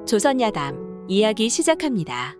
조선야담 이야기 시작합니다.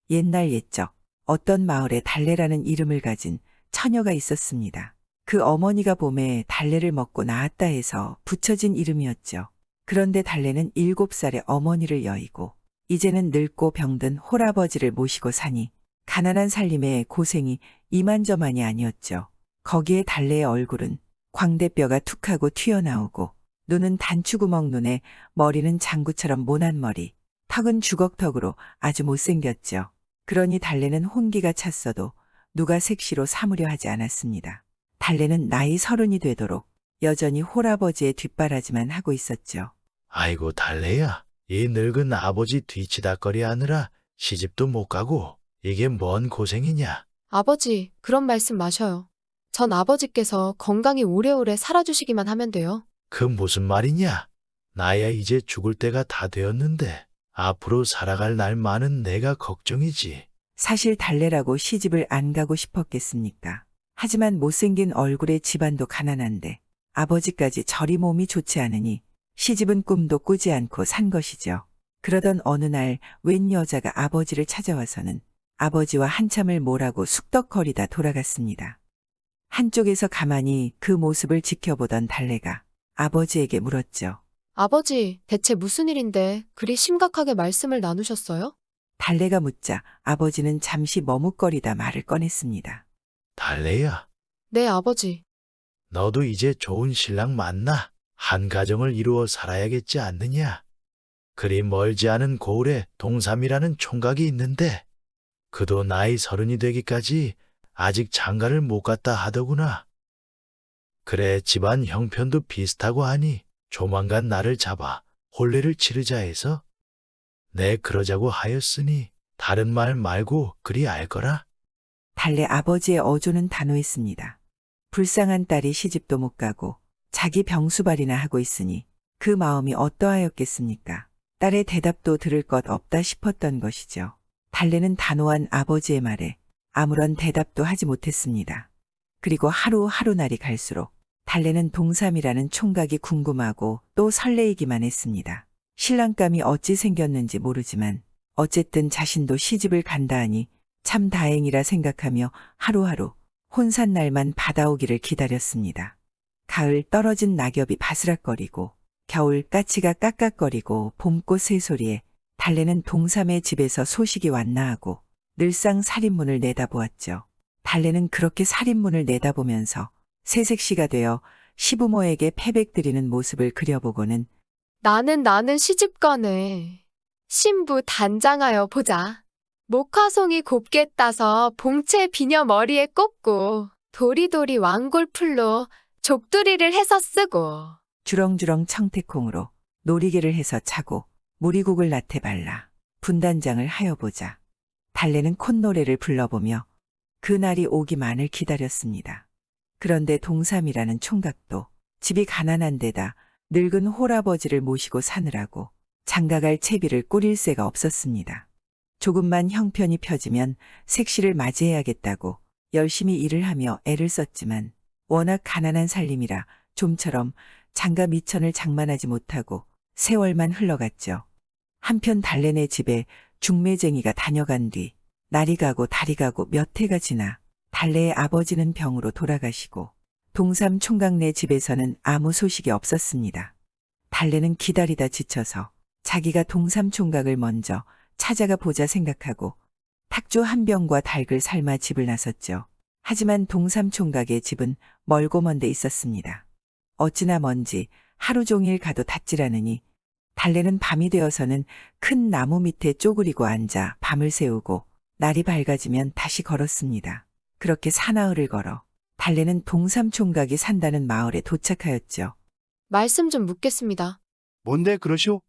옛날 옛적 어떤 마을에 달래라는 이름을 가진 처녀가 있었습니다. 그 어머니가 봄에 달래를 먹고 낳았다 해서 붙여진 이름이었죠. 그런데 달래는 7살의 어머니를 여의고 이제는 늙고 병든 홀아버지를 모시고 사니 가난한 살림에 고생이 이만저만이 아니었죠. 거기에 달래의 얼굴은 광대뼈가 툭하고 튀어나오고 눈은 단추구멍 눈에 머리는 장구처럼 모난 머리, 턱은 주걱턱으로 아주 못생겼죠. 그러니 달래는 혼기가 찼어도 누가 색시로 삼으려 하지 않았습니다. 달래는 나이 30이 되도록 여전히 홀아버지의 뒷바라지만 하고 있었죠. 아이고 달래야, 이 늙은 아버지 뒤치다거리 하느라 시집도 못 가고 이게 뭔 고생이냐. 아버지, 그런 말씀 마셔요. 전 아버지께서 건강히 오래오래 살아주시기만 하면 돼요. 그 무슨 말이냐. 나야 이제 죽을 때가 다 되었는데 앞으로 살아갈 날만은 내가 걱정이지. 사실 달래라고 시집을 안 가고 싶었겠습니까? 하지만 못생긴 얼굴에 집안도 가난한데 아버지까지 저리 몸이 좋지 않으니 시집은 꿈도 꾸지 않고 산 것이죠. 그러던 어느 날 웬 여자가 아버지를 찾아와서는 아버지와 한참을 뭐라고 숙덕거리다 돌아갔습니다. 한쪽에서 가만히 그 모습을 지켜보던 달래가 아버지에게 물었죠. 아버지, 대체 무슨 일인데 그리 심각하게 말씀을 나누셨어요? 달래가 묻자 아버지는 잠시 머뭇거리다 말을 꺼냈습니다. 달래야, 네, 아버지. 너도 이제 좋은 신랑 만나 한 가정을 이루어 살아야겠지 않느냐. 그리 멀지 않은 고을에 동삼이라는 총각이 있는데 그도 나이 30이 되기까지 아직 장가를 못 갔다 하더구나. 그래, 집안 형편도 비슷하고 하니 조만간 나를 잡아 혼례를 치르자 해서 내 그러자고 하였으니 다른 말 말고 그리 알거라. 달래 아버지의 어조는 단호했습니다. 불쌍한 딸이 시집도 못 가고 자기 병수발이나 하고 있으니 그 마음이 어떠하였겠습니까? 딸의 대답도 들을 것 없다 싶었던 것이죠. 달래는 단호한 아버지의 말에 아무런 대답도 하지 못했습니다. 그리고 하루하루 날이 갈수록 달래는 동삼이라는 총각이 궁금하고 또 설레이기만 했습니다. 신랑감이 어찌 생겼는지 모르지만 어쨌든 자신도 시집을 간다 하니 참 다행이라 생각하며 하루하루 혼산날만 받아오기를 기다렸습니다. 가을 떨어진 낙엽이 바스락거리고 겨울 까치가 깍깍거리고 봄꽃 새소리에 달래는 동삼의 집에서 소식이 왔나 하고 늘상 살인문을 내다보았죠. 달래는 그렇게 살인문을 내다보면서 새색시가 되어 시부모에게 패백드리는 모습을 그려보고는 나는 시집가네. 신부 단장하여 보자. 목화송이 곱게 따서 봉채 비녀 머리에 꽂고 도리도리 왕골풀로 족두리를 해서 쓰고 주렁주렁 청태콩으로 놀이개를 해서 차고 무리국을 나태 발라 분단장을 하여 보자. 달래는 콧노래를 불러보며 그날이 오기만을 기다렸습니다. 그런데 동삼이라는 총각도 집이 가난한 데다 늙은 홀아버지를 모시고 사느라고 장가갈 채비를 꾸릴 새가 없었습니다. 조금만 형편이 펴지면 색시를 맞이해야겠다고 열심히 일을 하며 애를 썼지만 워낙 가난한 살림이라 좀처럼 장가 미천을 장만하지 못하고 세월만 흘러갔죠. 한편 달래네 집에 중매쟁이가 다녀간 뒤 날이 가고 달이 가고 몇 해가 지나 달래의 아버지는 병으로 돌아가시고 동삼 총각네 집에서는 아무 소식이 없었습니다. 달래는 기다리다 지쳐서 자기가 동삼 총각을 먼저 찾아가 보자 생각하고 탁주 한 병과 닭을 삶아 집을 나섰죠. 하지만 동삼 총각의 집은 멀고 먼 데 있었습니다. 어찌나 먼지 하루 종일 가도 닿질 않으니 달래는 밤이 되어서는 큰 나무 밑에 쪼그리고 앉아 밤을 새우고 날이 밝아지면 다시 걸었습니다. 그렇게 사나흘을 걸어 달래는 동삼 총각이 산다는 마을에 도착하였죠. 말씀 좀 묻겠습니다. 뭔데 그러시오?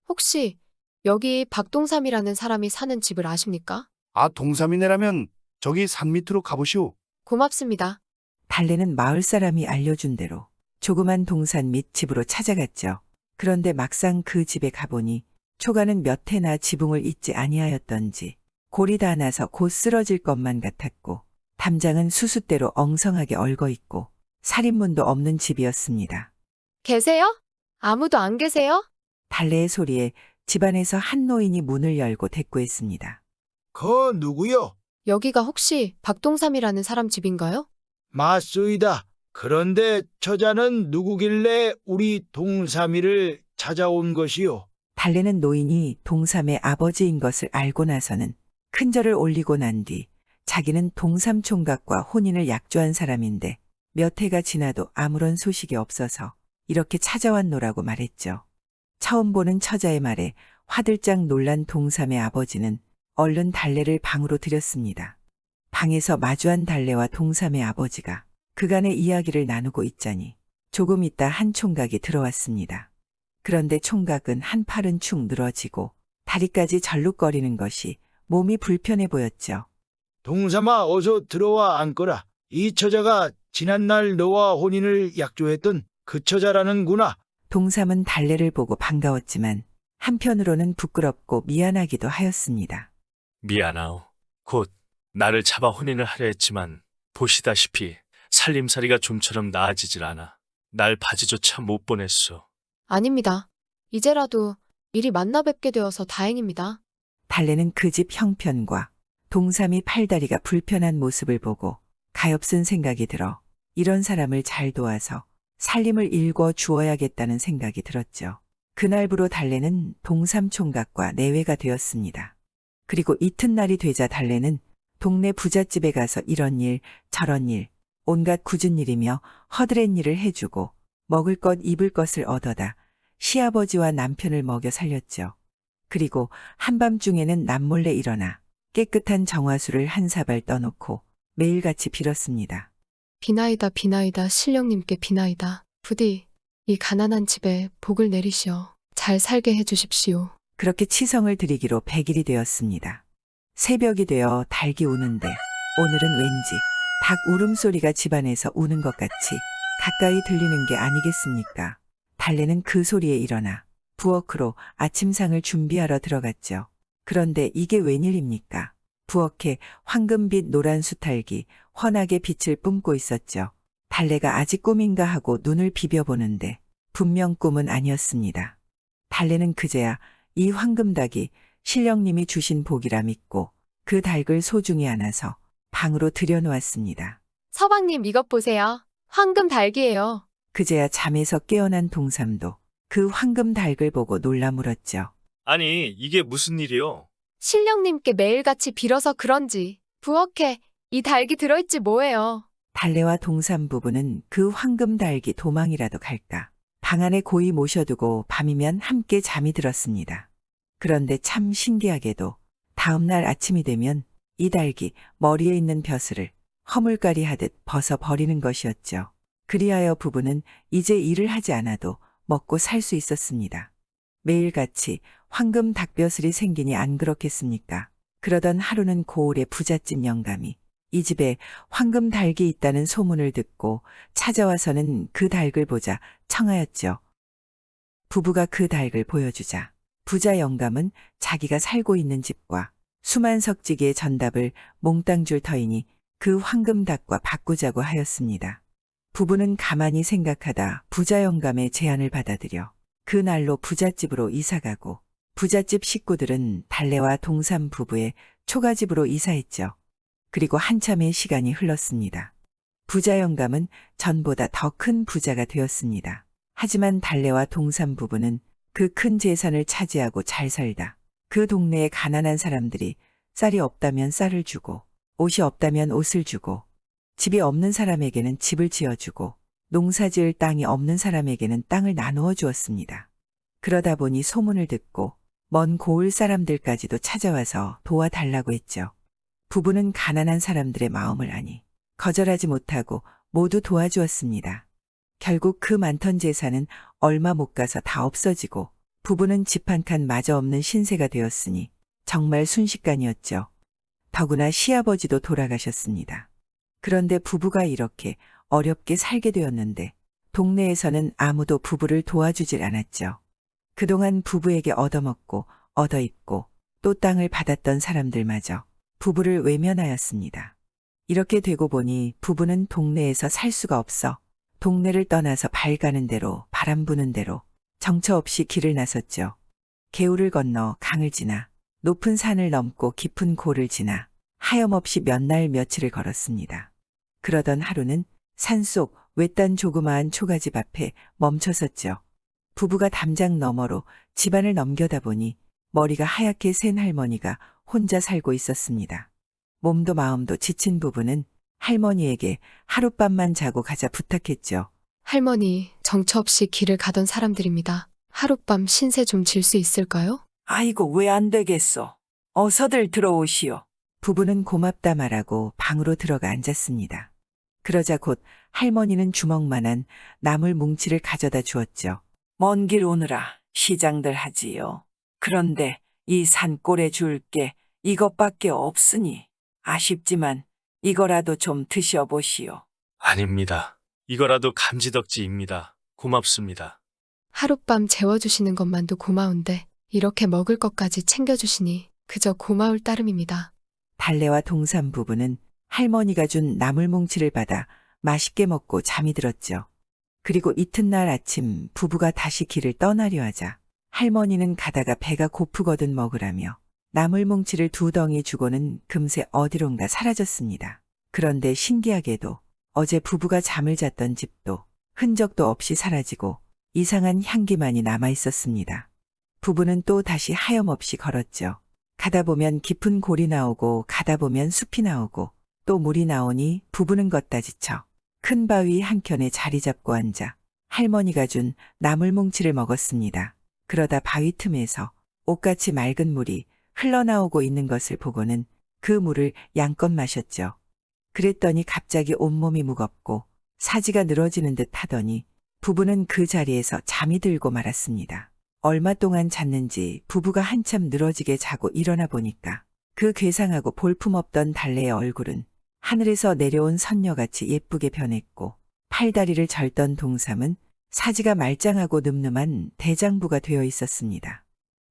혹시 여기 박동삼이라는 사람이 사는 집을 아십니까? 아, 동삼이네라면 저기 산 밑으로 가보시오. 고맙습니다. 달래는 마을 사람이 알려준 대로 조그만 동산 밑 집으로 찾아갔죠. 그런데 막상 그 집에 가보니 초가는 몇 해나 지붕을 잇지 아니하였던지 골이 다 나서 곧 쓰러질 것만 같았고 담장은 수수대로 엉성하게 얽어있고 살인문도 없는 집이었습니다. 계세요? 아무도 안 계세요? 달래의 소리에 집안에서 한 노인이 문을 열고 대꾸했습니다. 거 누구요? 여기가 혹시 박동삼이라는 사람 집인가요? 맞소이다. 그런데 처자는 누구길래 우리 동삼이를 찾아온 것이요? 달래는 노인이 동삼의 아버지인 것을 알고 나서는 큰절을 올리고 난 뒤 자기는 동삼 총각과 혼인을 약조한 사람인데 몇 해가 지나도 아무런 소식이 없어서 이렇게 찾아왔노라고 말했죠. 처음 보는 처자의 말에 화들짝 놀란 동삼의 아버지는 얼른 달래를 방으로 들였습니다. 방에서 마주한 달래와 동삼의 아버지가 그간의 이야기를 나누고 있자니 조금 있다 한 총각이 들어왔습니다. 그런데 총각은 한 팔은 축 늘어지고 다리까지 절룩거리는 것이 몸이 불편해 보였죠. 동삼아, 어서 들어와 앉거라. 이 처자가 지난날 너와 혼인을 약조했던 그 처자라는구나. 동삼은 달래를 보고 반가웠지만 한편으로는 부끄럽고 미안하기도 하였습니다. 미안하오. 곧 나를 잡아 혼인을 하려 했지만 보시다시피 살림살이가 좀처럼 나아지질 않아. 날 바지조차 못 보냈소. 아닙니다. 이제라도 미리 만나 뵙게 되어서 다행입니다. 달래는 그 집 형편과 동삼이 팔다리가 불편한 모습을 보고 가엾은 생각이 들어 이런 사람을 잘 도와서 살림을 일궈 주어야겠다는 생각이 들었죠. 그날부로 달래는 동삼 총각과 내외가 되었습니다. 그리고 이튿날이 되자 달래는 동네 부잣집에 가서 이런 일 저런 일 온갖 굳은 일이며 허드렛 일을 해주고 먹을 것 입을 것을 얻어다 시아버지와 남편을 먹여 살렸죠. 그리고 한밤중에는 남몰래 일어나 깨끗한 정화수를 한 사발 떠놓고 매일같이 빌었습니다. 비나이다 비나이다 신령님께 비나이다. 부디 이 가난한 집에 복을 내리시어 잘 살게 해주십시오. 그렇게 치성을 드리기로 100일이 되었습니다. 새벽이 되어 닭이 우는데 오늘은 왠지 닭 울음소리가 집안에서 우는 것 같이 가까이 들리는 게 아니겠습니까? 달래는 그 소리에 일어나 부엌으로 아침상을 준비하러 들어갔죠. 그런데 이게 웬일입니까? 부엌에 황금빛 노란 수탈기 환하게 빛을 뿜고 있었죠. 달래가 아직 꿈인가 하고 눈을 비벼보는데 분명 꿈은 아니었습니다. 달래는 그제야 이 황금닭이 신령님이 주신 복이라 믿고 그 닭을 소중히 안아서 방으로 들여놓았습니다. 서방님 이것 보세요. 황금 닭이에요. 그제야 잠에서 깨어난 동삼도 그 황금 닭을 보고 놀라 물었죠. 아니, 이게 무슨 일이요? 신령님께 매일같이 빌어서 그런지 부엌에 이 닭이 들어있지 뭐예요. 달래와 동삼 부부는 그 황금 닭이 도망이라도 갈까 방 안에 고이 모셔두고 밤이면 함께 잠이 들었습니다. 그런데 참 신기하게도 다음날 아침이 되면 이 닭이 머리에 있는 벼슬을 허물가리 하듯 벗어 버리는 것이었죠. 그리하여 부부는 이제 일을 하지 않아도 먹고 살 수 있었습니다. 매일같이 황금 닭벼슬이 생기니 안 그렇겠습니까? 그러던 하루는 고을의 부잣집 영감이 이 집에 황금 닭이 있다는 소문을 듣고 찾아와서는 그 닭을 보자 청하였죠. 부부가 그 닭을 보여주자 부자 영감은 자기가 살고 있는 집과 수만석지기의 전답을 몽땅 줄 터이니 그 황금 닭과 바꾸자고 하였습니다. 부부는 가만히 생각하다 부자 영감의 제안을 받아들여 그날로 부잣집으로 이사가고 부잣집 식구들은 달래와 동삼 부부의 초가집으로 이사했죠. 그리고 한참의 시간이 흘렀습니다. 부자 영감은 전보다 더 큰 부자가 되었습니다. 하지만 달래와 동삼 부부는 그 큰 재산을 차지하고 잘 살다 그 동네의 가난한 사람들이 쌀이 없다면 쌀을 주고 옷이 없다면 옷을 주고 집이 없는 사람에게는 집을 지어주고 농사지을 땅이 없는 사람에게는 땅을 나누어 주었습니다. 그러다 보니 소문을 듣고 먼 고을 사람들까지도 찾아와서 도와달라고 했죠. 부부는 가난한 사람들의 마음을 아니 거절하지 못하고 모두 도와주었습니다. 결국 그 많던 재산은 얼마 못 가서 다 없어지고 부부는 집 한 칸 마저 없는 신세가 되었으니 정말 순식간이었죠. 더구나 시아버지도 돌아가셨습니다. 그런데 부부가 이렇게 어렵게 살게 되었는데 동네에서는 아무도 부부를 도와주질 않았죠. 그동안 부부에게 얻어먹고 얻어입고 또 땅을 받았던 사람들마저 부부를 외면하였습니다. 이렇게 되고 보니 부부는 동네에서 살 수가 없어 동네를 떠나서 발 가는 대로 바람 부는 대로 정처 없이 길을 나섰죠. 개울을 건너 강을 지나 높은 산을 넘고 깊은 고를 지나 하염없이 몇 날 며칠을 걸었습니다. 그러던 하루는 산속 외딴 조그마한 초가집 앞에 멈춰섰죠. 부부가 담장 너머로 집안을 넘겨다 보니 머리가 하얗게 센 할머니가 혼자 살고 있었습니다. 몸도 마음도 지친 부부는 할머니에게 하룻밤만 자고 가자 부탁했죠. 할머니, 정처 없이 길을 가던 사람들입니다. 하룻밤 신세 좀 질 수 있을까요? 아이고, 왜 안 되겠소. 어서들 들어오시오. 부부는 고맙다 말하고 방으로 들어가 앉았습니다. 그러자 곧 할머니는 주먹만한 나물 뭉치를 가져다 주었죠. 먼 길 오느라 시장들 하지요. 그런데 이 산골에 줄 게 이것밖에 없으니 아쉽지만 이거라도 좀 드셔보시오. 아닙니다. 이거라도 감지덕지입니다. 고맙습니다. 하룻밤 재워주시는 것만도 고마운데 이렇게 먹을 것까지 챙겨주시니 그저 고마울 따름입니다. 달래와 동산 부부는 할머니가 준 나물 뭉치를 받아 맛있게 먹고 잠이 들었죠. 그리고 이튿날 아침 부부가 다시 길을 떠나려 하자 할머니는 가다가 배가 고프거든 먹으라며 나물 뭉치를 2덩이 주고는 금세 어디론가 사라졌습니다. 그런데 신기하게도 어제 부부가 잠을 잤던 집도 흔적도 없이 사라지고 이상한 향기만이 남아 있었습니다. 부부는 또 다시 하염없이 걸었죠. 가다 보면 깊은 골이 나오고 가다 보면 숲이 나오고 또 물이 나오니 부부는 걷다 지쳐 큰 바위 한켠에 자리 잡고 앉아 할머니가 준 나물 뭉치를 먹었습니다. 그러다 바위 틈에서 옷같이 맑은 물이 흘러나오고 있는 것을 보고는 그 물을 양껏 마셨죠. 그랬더니 갑자기 온몸이 무겁고 사지가 늘어지는 듯 하더니 부부는 그 자리에서 잠이 들고 말았습니다. 얼마 동안 잤는지 부부가 한참 늘어지게 자고 일어나 보니까 그 괴상하고 볼품없던 달래의 얼굴은 하늘에서 내려온 선녀같이 예쁘게 변했고 팔다리를 절던 동삼은 사지가 말짱하고 늠름한 대장부가 되어 있었습니다.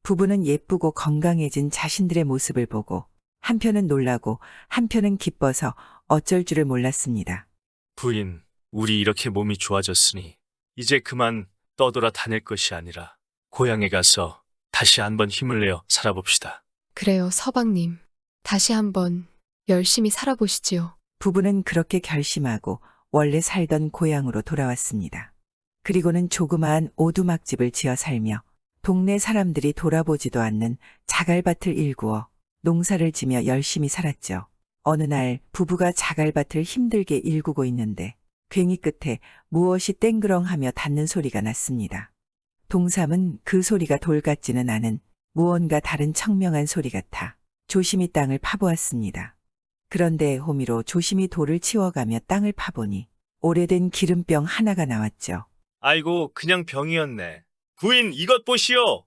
부부는 예쁘고 건강해진 자신들의 모습을 보고 한편은 놀라고 한편은 기뻐서 어쩔 줄을 몰랐습니다. 부인, 우리 이렇게 몸이 좋아졌으니 이제 그만 떠돌아 다닐 것이 아니라 고향에 가서 다시 한번 힘을 내어 살아봅시다. 그래요, 서방님. 다시 한번 열심히 살아보시지요. 부부는 그렇게 결심하고 원래 살던 고향으로 돌아왔습니다. 그리고는 조그마한 오두막집을 지어 살며 동네 사람들이 돌아보지도 않는 자갈밭을 일구어 농사를 지며 열심히 살았죠. 어느 날 부부가 자갈밭을 힘들게 일구고 있는데 괭이 끝에 무엇이 땡그렁하며 닿는 소리가 났습니다. 동삼은 그 소리가 돌 같지는 않은 무언가 다른 청명한 소리 같아 조심히 땅을 파보았습니다. 그런데 호미로 조심히 돌을 치워가며 땅을 파보니 오래된 기름병 하나가 나왔죠. 아이고, 그냥 병이었네. 부인, 이것 보시오.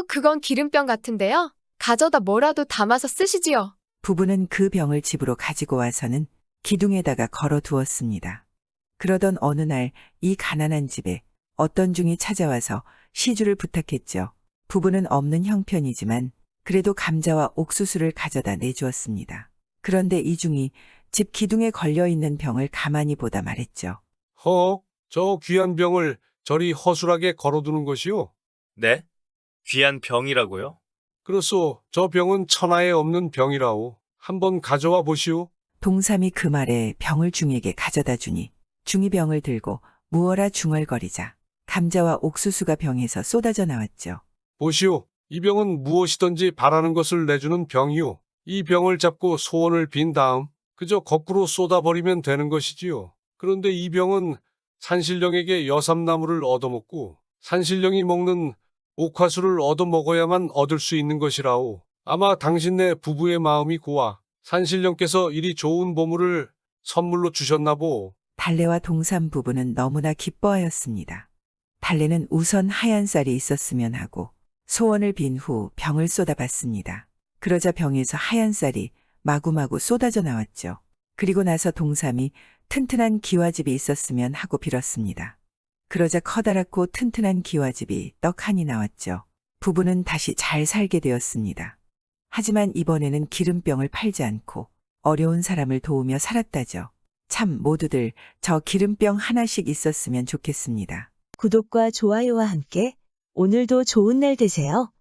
그건 기름병 같은데요? 가져다 뭐라도 담아서 쓰시지요. 부부는 그 병을 집으로 가지고 와서는 기둥에다가 걸어두었습니다. 그러던 어느 날 이 가난한 집에 어떤 중이 찾아와서 시주를 부탁했죠. 부부는 없는 형편이지만 그래도 감자와 옥수수를 가져다 내주었습니다. 그런데 이 중이 집 기둥에 걸려있는 병을 가만히 보다 말했죠. 저 귀한 병을 저리 허술하게 걸어두는 것이요. 네? 귀한 병이라고요? 그렇소, 저 병은 천하에 없는 병이라오. 한번 가져와 보시오. 동삼이 그 말에 병을 중에게 가져다 주니 중이 병을 들고 무어라 중얼거리자 감자와 옥수수가 병에서 쏟아져 나왔죠. 보시오, 이 병은 무엇이든지 바라는 것을 내주는 병이오. 이 병을 잡고 소원을 빈 다음 그저 거꾸로 쏟아버리면 되는 것이지요. 그런데 이 병은 산신령에게 여삼나무를 얻어먹고 산신령이 먹는 옥화수를 얻어먹어야만 얻을 수 있는 것이라오. 아마 당신네 부부의 마음이 고와 산신령께서 이리 좋은 보물을 선물로 주셨나보. 달래와 동삼 부부는 너무나 기뻐하였습니다. 달래는 우선 하얀 쌀이 있었으면 하고 소원을 빈 후 병을 쏟아봤습니다. 그러자 병에서 하얀 쌀이 마구마구 쏟아져 나왔죠. 그리고 나서 동삼이 튼튼한 기와집이 있었으면 하고 빌었습니다. 그러자 커다랗고 튼튼한 기와집이 떡하니 나왔죠. 부부는 다시 잘 살게 되었습니다. 하지만 이번에는 기름병을 팔지 않고 어려운 사람을 도우며 살았다죠. 참 모두들 저 기름병 하나씩 있었으면 좋겠습니다. 구독과 좋아요와 함께 오늘도 좋은 날 되세요.